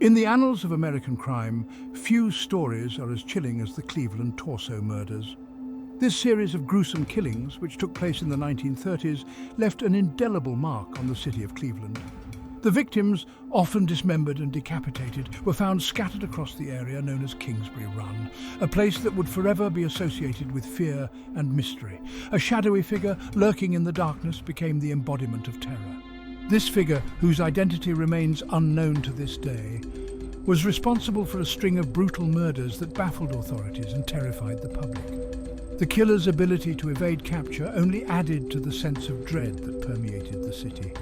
In the annals of American crime, few stories are as chilling as the Cleveland torso murders. This series of gruesome killings, which took place in the 1930s, left an indelible mark on the city of Cleveland. The victims, often dismembered and decapitated, were found scattered across the area known as Kingsbury Run, a place that would forever be associated with fear and mystery. A shadowy figure lurking in the darkness became the embodiment of terror. This figure, whose identity remains unknown to this day, was responsible for a string of brutal murders that baffled authorities and terrified the public. The killer's ability to evade capture only added to the sense of dread that permeated the city.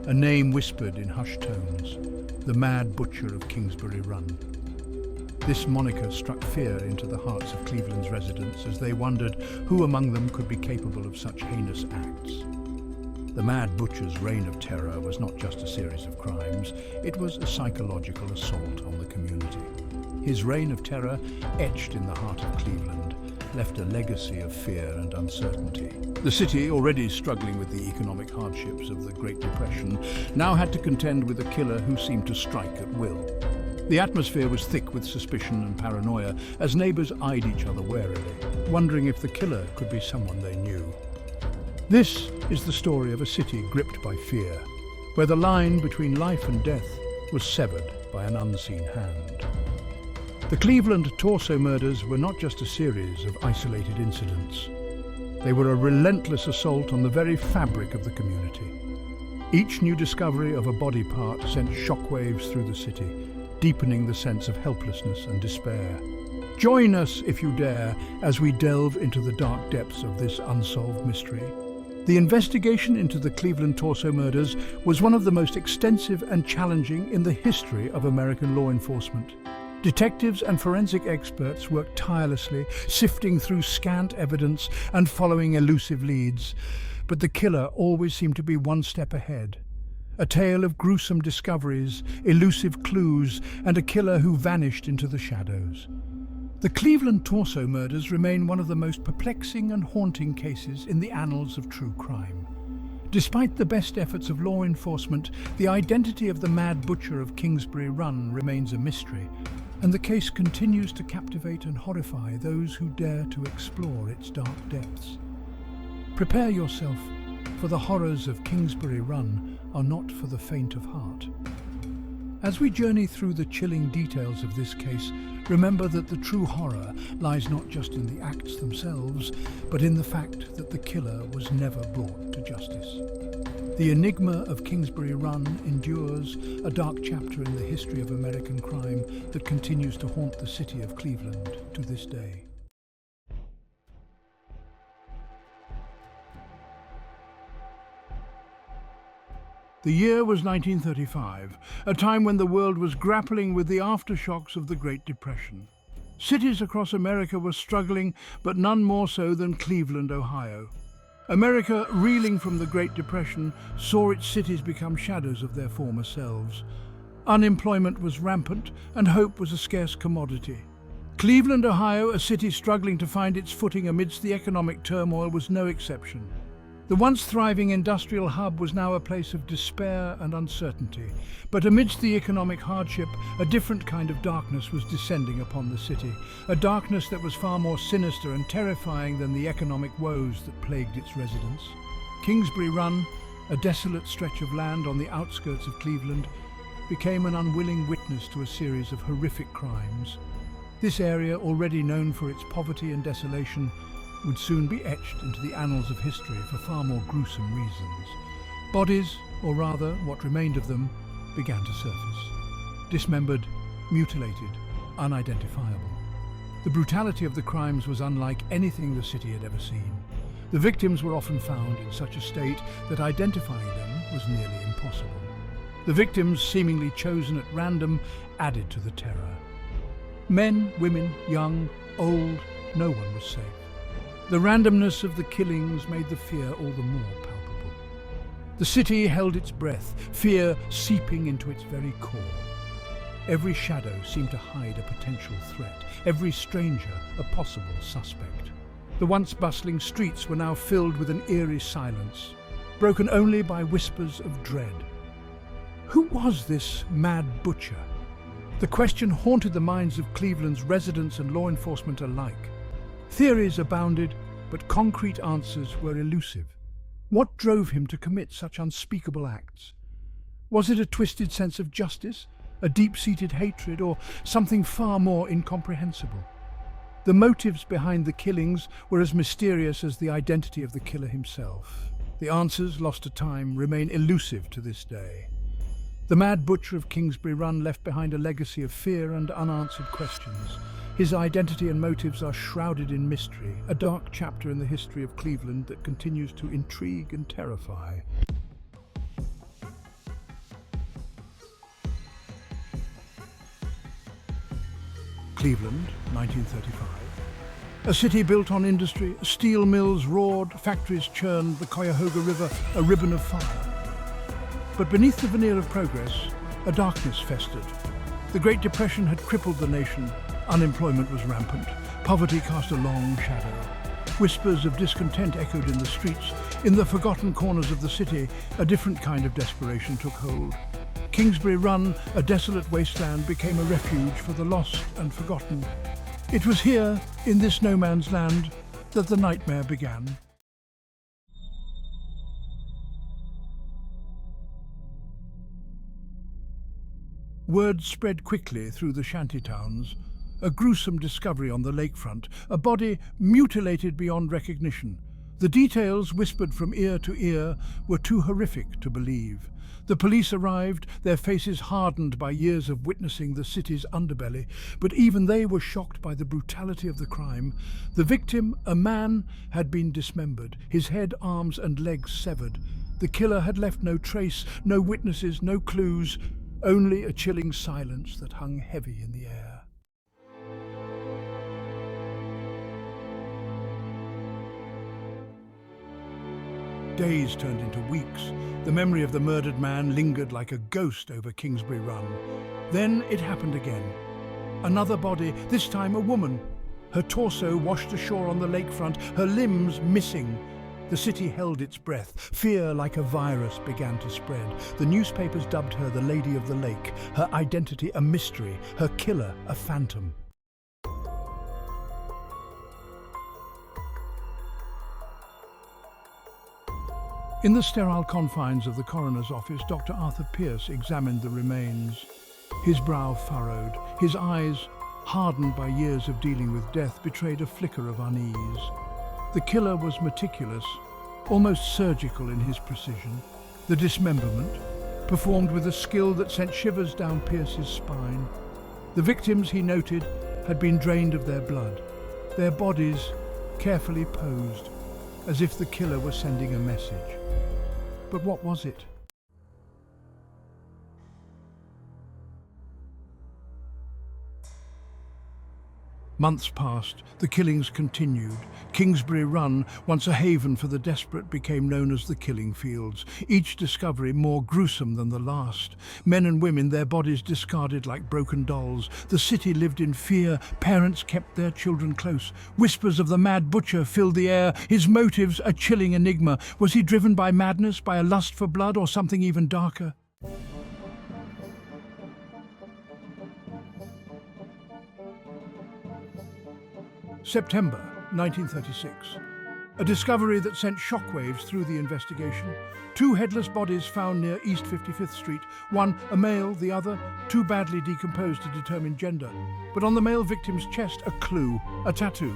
A name whispered in hushed tones, the Mad Butcher of Kingsbury Run. This moniker struck fear into the hearts of Cleveland's residents as they wondered who among them could be capable of such heinous acts. The Mad Butcher's reign of terror was not just a series of crimes, it was a psychological assault on the community. His reign of terror, etched in the heart of Cleveland, left a legacy of fear and uncertainty. The city, already struggling with the economic hardships of the Great Depression, now had to contend with a killer who seemed to strike at will. The atmosphere was thick with suspicion and paranoia as neighbors eyed each other warily, wondering if the killer could be someone they knew. This is the story of a city gripped by fear, where the line between life and death was severed by an unseen hand. The Cleveland torso murders were not just a series of isolated incidents. They were a relentless assault on the very fabric of the community. Each new discovery of a body part sent shockwaves through the city, deepening the sense of helplessness and despair. Join us, if you dare, as we delve into the dark depths of this unsolved mystery. The investigation into the Cleveland torso murders was one of the most extensive and challenging in the history of American law enforcement. Detectives and forensic experts worked tirelessly, sifting through scant evidence and following elusive leads. But the killer always seemed to be one step ahead. A tale of gruesome discoveries, elusive clues, and a killer who vanished into the shadows. The Cleveland torso murders remain one of the most perplexing and haunting cases in the annals of true crime. Despite the best efforts of law enforcement, the identity of the Mad Butcher of Kingsbury Run remains a mystery, and the case continues to captivate and horrify those who dare to explore its dark depths. Prepare yourself, for the horrors of Kingsbury Run are not for the faint of heart. As we journey through the chilling details of this case, remember that the true horror lies not just in the acts themselves, but in the fact that the killer was never brought to justice. The Enigma of Kingsbury Run endures, a dark chapter in the history of American crime that continues to haunt the city of Cleveland to this day. The year was 1935, a time when the world was grappling with the aftershocks of the Great Depression. Cities across America were struggling, but none more so than Cleveland, Ohio. America, reeling from the Great Depression, saw its cities become shadows of their former selves. Unemployment was rampant, and hope was a scarce commodity. Cleveland, Ohio, a city struggling to find its footing amidst the economic turmoil, was no exception. The once thriving industrial hub was now a place of despair and uncertainty. But amidst the economic hardship, a different kind of darkness was descending upon the city, a darkness that was far more sinister and terrifying than the economic woes that plagued its residents. Kingsbury Run, a desolate stretch of land on the outskirts of Cleveland, became an unwilling witness to a series of horrific crimes. This area, already known for its poverty and desolation, would soon be etched into the annals of history for far more gruesome reasons. Bodies, or rather what remained of them, began to surface. Dismembered, mutilated, unidentifiable. The brutality of the crimes was unlike anything the city had ever seen. The victims were often found in such a state that identifying them was nearly impossible. The victims, seemingly chosen at random, added to the terror. Men, women, young, old, no one was safe. The randomness of the killings made the fear all the more palpable. The city held its breath, fear seeping into its very core. Every shadow seemed to hide a potential threat, every stranger a possible suspect. The once bustling streets were now filled with an eerie silence, broken only by whispers of dread. Who was this Mad Butcher? The question haunted the minds of Cleveland's residents and law enforcement alike. Theories abounded, but concrete answers were elusive. What drove him to commit such unspeakable acts? Was it a twisted sense of justice, a deep-seated hatred, or something far more incomprehensible? The motives behind the killings were as mysterious as the identity of the killer himself. The answers, lost to time, remain elusive to this day. The Mad Butcher of Kingsbury Run left behind a legacy of fear and unanswered questions. His identity and motives are shrouded in mystery, a dark chapter in the history of Cleveland that continues to intrigue and terrify. Cleveland, 1935. A city built on industry, steel mills roared, factories churned, the Cuyahoga River a ribbon of fire. But beneath the veneer of progress, a darkness festered. The Great Depression had crippled the nation. Unemployment was rampant. Poverty cast a long shadow. Whispers of discontent echoed in the streets. In the forgotten corners of the city, a different kind of desperation took hold. Kingsbury Run, a desolate wasteland, became a refuge for the lost and forgotten. It was here, in this no man's land, that the nightmare began. Word spread quickly through the shanty towns. A gruesome discovery on the lakefront, a body mutilated beyond recognition. The details, whispered from ear to ear, were too horrific to believe. The police arrived, their faces hardened by years of witnessing the city's underbelly, but even they were shocked by the brutality of the crime. The victim, a man, had been dismembered, his head, arms and legs severed. The killer had left no trace, no witnesses, no clues, only a chilling silence that hung heavy in the air. Days turned into weeks. The memory of the murdered man lingered like a ghost over Kingsbury Run. Then it happened again. Another body, this time a woman. Her torso washed ashore on the lakefront, her limbs missing. The city held its breath. Fear like a virus began to spread. The newspapers dubbed her the Lady of the Lake, her identity a mystery, her killer a phantom. In the sterile confines of the coroner's office, Dr. Arthur Pierce examined the remains. His brow furrowed, his eyes, hardened by years of dealing with death, betrayed a flicker of unease. The killer was meticulous, almost surgical in his precision. The dismemberment, performed with a skill that sent shivers down Pierce's spine. The victims, he noted, had been drained of their blood, their bodies carefully posed, as if the killer were sending a message. But what was it? Months passed, the killings continued. Kingsbury Run, once a haven for the desperate, became known as the killing fields, each discovery more gruesome than the last. Men and women, their bodies discarded like broken dolls. The city lived in fear, parents kept their children close. Whispers of the Mad Butcher filled the air, his motives a chilling enigma. Was he driven by madness, by a lust for blood, or something even darker? September 1936. A discovery that sent shockwaves through the investigation. Two headless bodies found near East 55th Street. One a male, the other too badly decomposed to determine gender. But on the male victim's chest, a clue, a tattoo.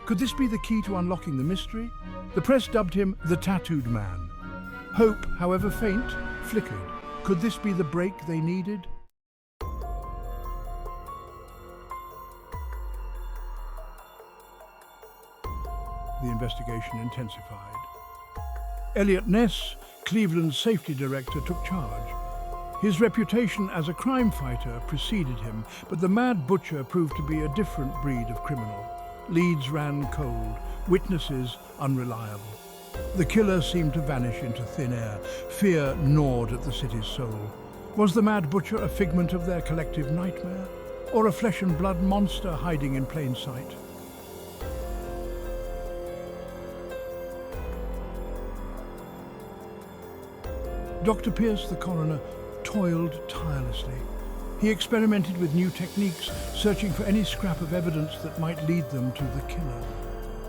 Could this be the key to unlocking the mystery? The press dubbed him the Tattooed Man. Hope, however faint, flickered. Could this be the break they needed? The investigation intensified. Eliot Ness, Cleveland's safety director, took charge. His reputation as a crime fighter preceded him, but the Mad Butcher proved to be a different breed of criminal. Leads ran cold, witnesses unreliable. The killer seemed to vanish into thin air. Fear gnawed at the city's soul. Was the Mad Butcher a figment of their collective nightmare, or a flesh and blood monster hiding in plain sight? Dr. Pierce, the coroner, toiled tirelessly. He experimented with new techniques, searching for any scrap of evidence that might lead them to the killer.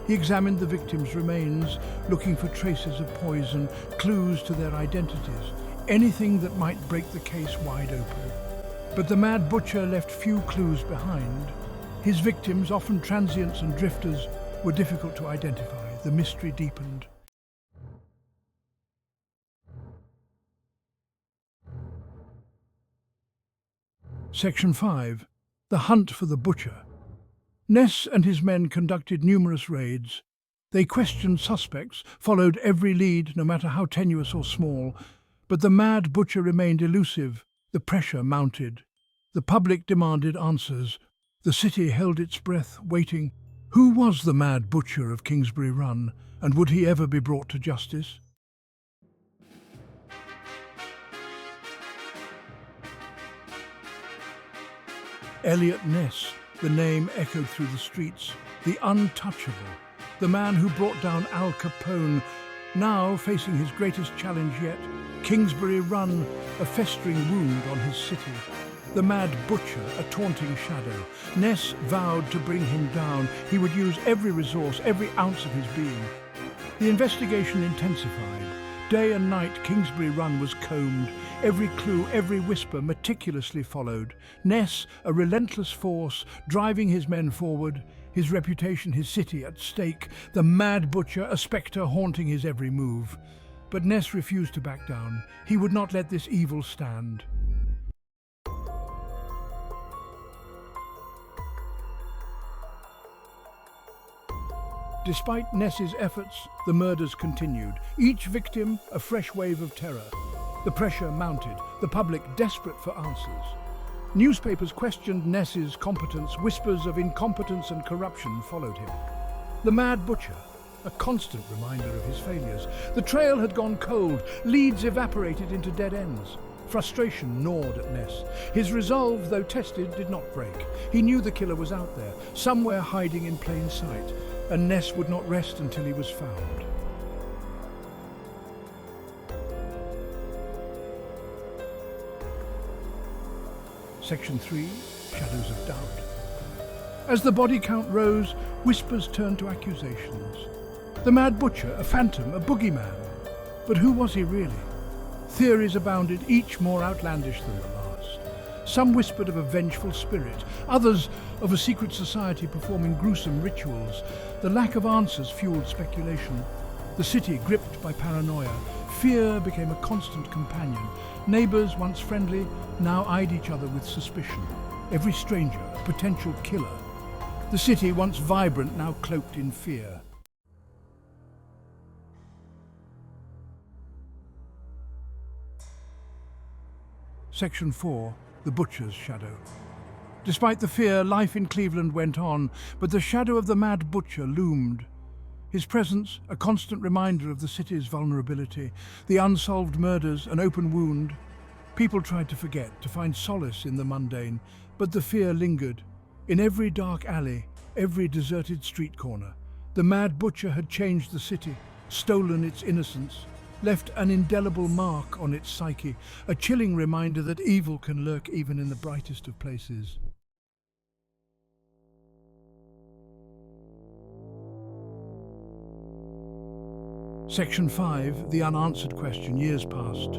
He examined the victims' remains, looking for traces of poison, clues to their identities, anything that might break the case wide open. But the Mad Butcher left few clues behind. His victims, often transients and drifters, were difficult to identify. The mystery deepened. Section 5. The Hunt for the Butcher. Ness and his men conducted numerous raids. They questioned suspects, followed every lead, no matter how tenuous or small. But the Mad Butcher remained elusive. The pressure mounted. The public demanded answers. The city held its breath, waiting. Who was the Mad Butcher of Kingsbury Run, and would he ever be brought to justice? Eliot Ness, the name echoed through the streets. The untouchable, the man who brought down Al Capone, now facing his greatest challenge yet, Kingsbury Run, a festering wound on his city. The Mad Butcher, a taunting shadow. Ness vowed to bring him down. He would use every resource, every ounce of his being. The investigation intensified. Day and night, Kingsbury Run was combed. Every clue, every whisper meticulously followed. Ness, a relentless force, driving his men forward. His reputation, his city at stake. The Mad Butcher, a spectre haunting his every move. But Ness refused to back down. He would not let this evil stand. Despite Ness's efforts, the murders continued, each victim a fresh wave of terror. The pressure mounted, the public desperate for answers. Newspapers questioned Ness's competence, whispers of incompetence and corruption followed him. The Mad Butcher, a constant reminder of his failures. The trail had gone cold, leads evaporated into dead ends. Frustration gnawed at Ness. His resolve, though tested, did not break. He knew the killer was out there, somewhere hiding in plain sight. And Ness would not rest until he was found. Section 3. Shadows of Doubt. As the body count rose, whispers turned to accusations. The Mad Butcher, a phantom, a boogeyman. But who was he really? Theories abounded, each more outlandish than the last. Some whispered of a vengeful spirit, others of a secret society performing gruesome rituals. The lack of answers fueled speculation. The city, gripped by paranoia, fear became a constant companion. Neighbors, once friendly, now eyed each other with suspicion. Every stranger, a potential killer. The city, once vibrant, now cloaked in fear. Section 4. The Butcher's Shadow. Despite the fear, life in Cleveland went on, but the shadow of the Mad Butcher loomed. His presence, a constant reminder of the city's vulnerability, the unsolved murders, an open wound. People tried to forget, to find solace in the mundane, but the fear lingered. In every dark alley, every deserted street corner, the Mad Butcher had changed the city, stolen its innocence, left an indelible mark on its psyche, a chilling reminder that evil can lurk even in the brightest of places. Section 5. The Unanswered Question. Years passed.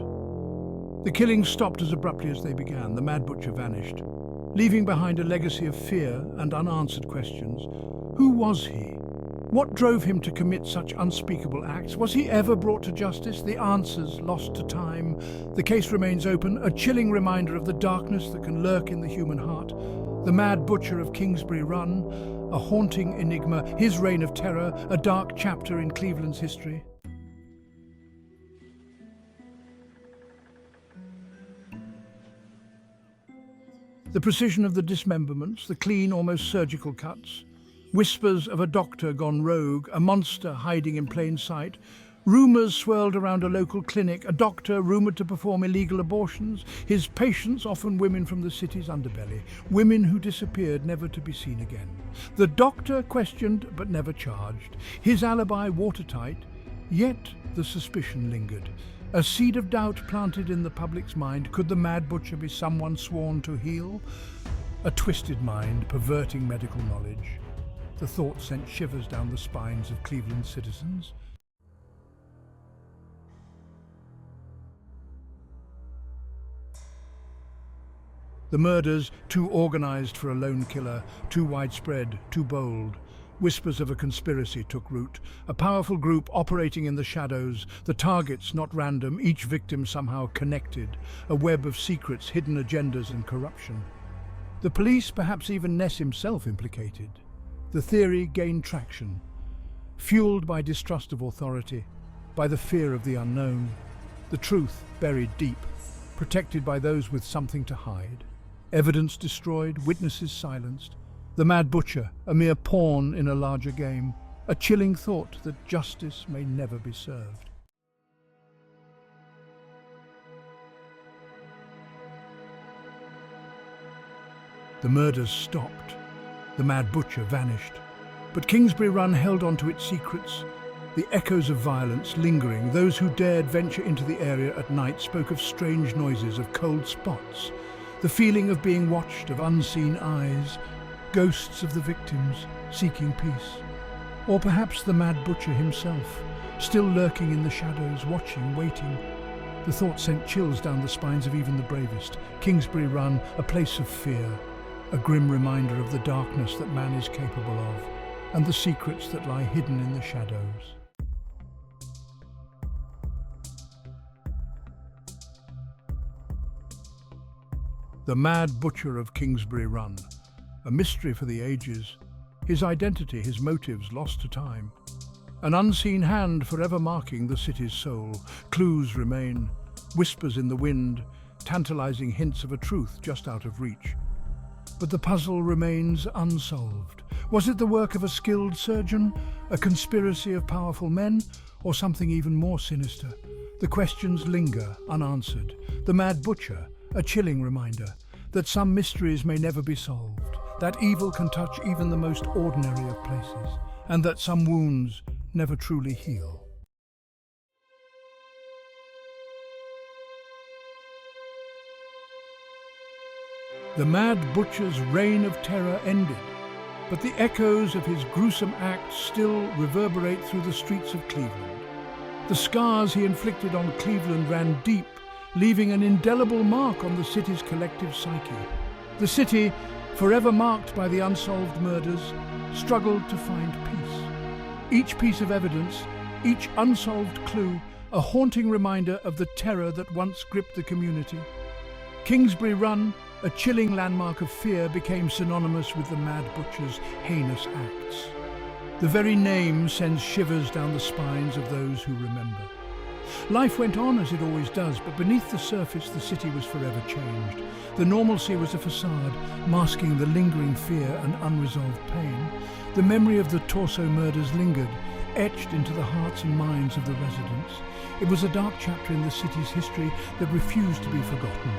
The killings stopped as abruptly as they began. The Mad Butcher vanished, leaving behind a legacy of fear and unanswered questions. Who was he? What drove him to commit such unspeakable acts? Was he ever brought to justice? The answers lost to time. The case remains open, a chilling reminder of the darkness that can lurk in the human heart. The Mad Butcher of Kingsbury Run, a haunting enigma, his reign of terror, a dark chapter in Cleveland's history. The precision of the dismemberments, the clean, almost surgical cuts. Whispers of a doctor gone rogue, a monster hiding in plain sight. Rumours swirled around a local clinic, a doctor rumoured to perform illegal abortions. His patients, often women from the city's underbelly. Women who disappeared, never to be seen again. The doctor questioned, but never charged. His alibi watertight, yet the suspicion lingered. A seed of doubt planted in the public's mind. Could the Mad Butcher be someone sworn to heal? A twisted mind perverting medical knowledge. The thought sent shivers down the spines of Cleveland citizens. The murders, too organized for a lone killer, too widespread, too bold. Whispers of a conspiracy took root, a powerful group operating in the shadows, the targets not random, each victim somehow connected, a web of secrets, hidden agendas and corruption. The police, perhaps even Ness himself, implicated. The theory gained traction, fueled by distrust of authority, by the fear of the unknown, the truth buried deep, protected by those with something to hide. Evidence destroyed, witnesses silenced. The Mad Butcher, a mere pawn in a larger game, a chilling thought that justice may never be served. The murders stopped. The Mad Butcher vanished. But Kingsbury Run held on to its secrets. The echoes of violence lingering. Those who dared venture into the area at night spoke of strange noises, of cold spots, the feeling of being watched, of unseen eyes, ghosts of the victims seeking peace. Or perhaps the Mad Butcher himself, still lurking in the shadows, watching, waiting. The thought sent chills down the spines of even the bravest. Kingsbury Run, a place of fear, a grim reminder of the darkness that man is capable of, and the secrets that lie hidden in the shadows. The Mad Butcher of Kingsbury Run, a mystery for the ages, his identity, his motives lost to time. An unseen hand forever marking the city's soul. Clues remain, whispers in the wind, tantalizing hints of a truth just out of reach. But the puzzle remains unsolved. Was it the work of a skilled surgeon, a conspiracy of powerful men, or something even more sinister? The questions linger unanswered. The Mad Butcher, a chilling reminder that some mysteries may never be solved, that evil can touch even the most ordinary of places, and that some wounds never truly heal. The Mad Butcher's reign of terror ended, but the echoes of his gruesome acts still reverberate through the streets of Cleveland. The scars he inflicted on Cleveland ran deep, leaving an indelible mark on the city's collective psyche. The city, forever marked by the unsolved murders, struggled to find peace. Each piece of evidence, each unsolved clue, a haunting reminder of the terror that once gripped the community. Kingsbury Run, a chilling landmark of fear, became synonymous with the Mad Butcher's heinous acts. The very name sends shivers down the spines of those who remember. Life went on as it always does, but beneath the surface the city was forever changed. The normalcy was a facade, masking the lingering fear and unresolved pain. The memory of the torso murders lingered, etched into the hearts and minds of the residents. It was a dark chapter in the city's history that refused to be forgotten.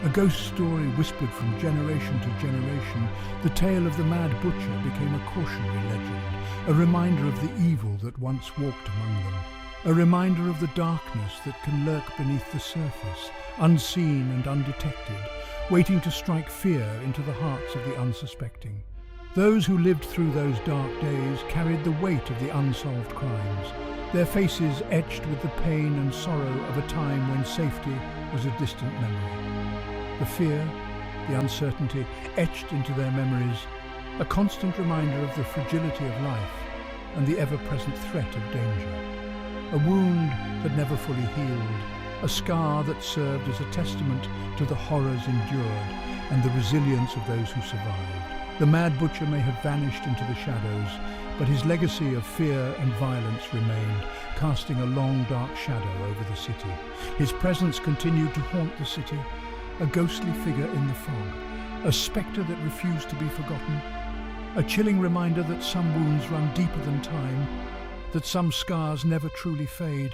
A ghost story whispered from generation to generation, the tale of the Mad Butcher became a cautionary legend, a reminder of the evil that once walked among them. A reminder of the darkness that can lurk beneath the surface, unseen and undetected, waiting to strike fear into the hearts of the unsuspecting. Those who lived through those dark days carried the weight of the unsolved crimes, their faces etched with the pain and sorrow of a time when safety was a distant memory. The fear, the uncertainty etched into their memories, a constant reminder of the fragility of life and the ever-present threat of danger. A wound that never fully healed, a scar that served as a testament to the horrors endured and the resilience of those who survived. The Mad Butcher may have vanished into the shadows, but his legacy of fear and violence remained, casting a long dark shadow over the city. His presence continued to haunt the city, a ghostly figure in the fog, a spectre that refused to be forgotten, a chilling reminder that some wounds run deeper than time, that some scars never truly fade,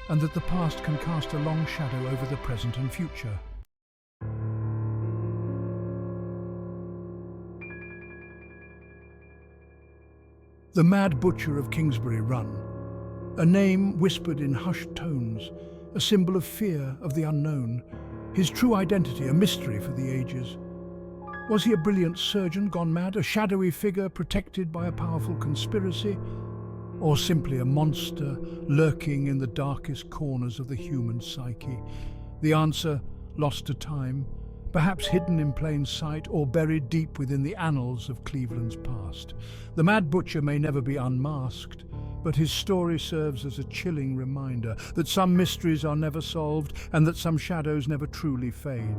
and that the past can cast a long shadow over the present and future. The Mad Butcher of Kingsbury Run, a name whispered in hushed tones, a symbol of fear, of the unknown. His true identity, a mystery for the ages. Was he a brilliant surgeon gone mad, a shadowy figure protected by a powerful conspiracy? Or simply a monster lurking in the darkest corners of the human psyche? The answer, lost to time, perhaps hidden in plain sight or buried deep within the annals of Cleveland's past. The Mad Butcher may never be unmasked, but his story serves as a chilling reminder that some mysteries are never solved and that some shadows never truly fade.